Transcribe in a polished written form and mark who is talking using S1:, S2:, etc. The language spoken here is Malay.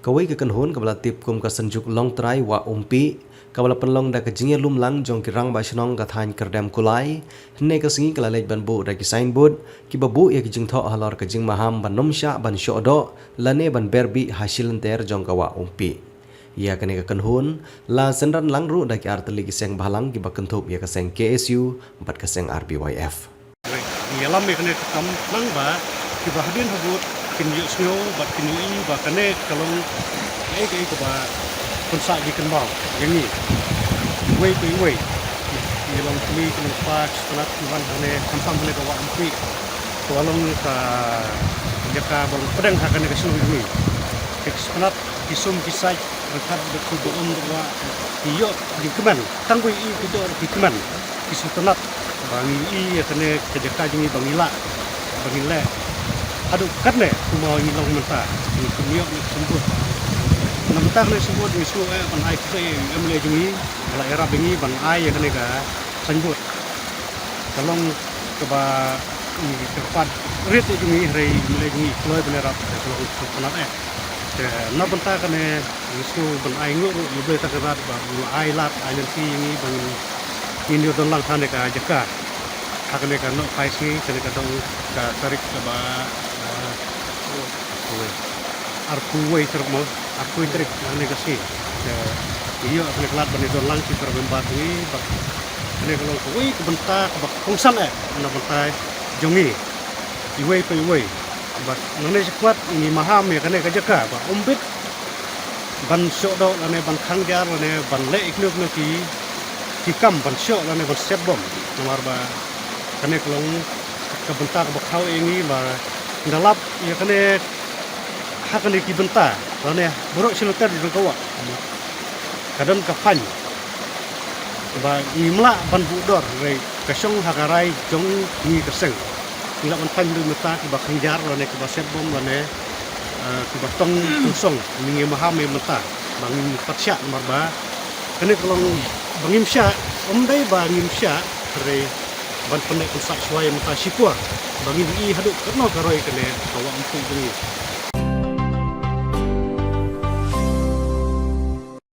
S1: Kawai ke kenhun kabala tip kum ka senjuk long trai wa umpi kabala penlong da kejingir lumlang jong kirang ba shnong ka thain kerdam kulai hne ka singi kala lej ban bu da ki signboard ki babu ya ki jing tho halor ka jing maham ban nomsha ban shodo lane ban berbi hasil ter jong ka wa umpi ya kane ka kenhun la senran langru da ki arteli ki seng balang ki bakentup ya ka seng KSU bat ka seng RBYF
S2: Yalam kene kam nang ba ki bahadin habut kin yu snow bat kin yu ba kane kalong ke ba kunsa di kenbau yang ni wei yalam kini kin pas tanat tuan hane kampang hane bawa ampi tolong ka jaka bang pedang hakane ke sunu ni eksplat kisum kisai berkat betul wa iyo di keman tangui i kido di keman kisu tanat bangi i kene kejaka jingi bangila aduh kan ne mau ngilong mentah ni kumiok ni sembut mentah le sembut ni su ban ai se emle jingi ala era bengi ban ai kene ka sembut kalong coba ni tepat rit jingi rei emle jingi kloi benerap kalong penat na mentah kene ni su ban ai nguru ni boleh takerat ba ai lat ai nanti ini bang ini don lang thane ka jaka hakane ka no pai si kene ka dong ka tarik ka ba arku wei termo arku tarik ane ka si iyo kene kelat bani don lang si terbembat ni ba kene kalau wei ke benta ba kongsan na bentai jongi iwei pe iwei ba none sekuat ini maham ya kene ka jaka ba ombit ban shodo ane ban khangjar ane ban le iknuk nuki kikam ban syok lane ban set bom nomor ba kene kelong kebentak ba khau ingi ba ndalap ya kene hakane ki benta lane borok siluter di kawa kadang kapan ba imla ban budor rei kasong hakarai jong ni keseng ila ban pan du meta ki ba khangjar lane ki ba set bom lane ki ba tong kusong ni maham me meta bangin patsya nomor ba kene kelong bangim sya omdai bangim sya re ban pendek kunsak suai mata sipua bangim i haduk keno karoi kene kawa empuk ni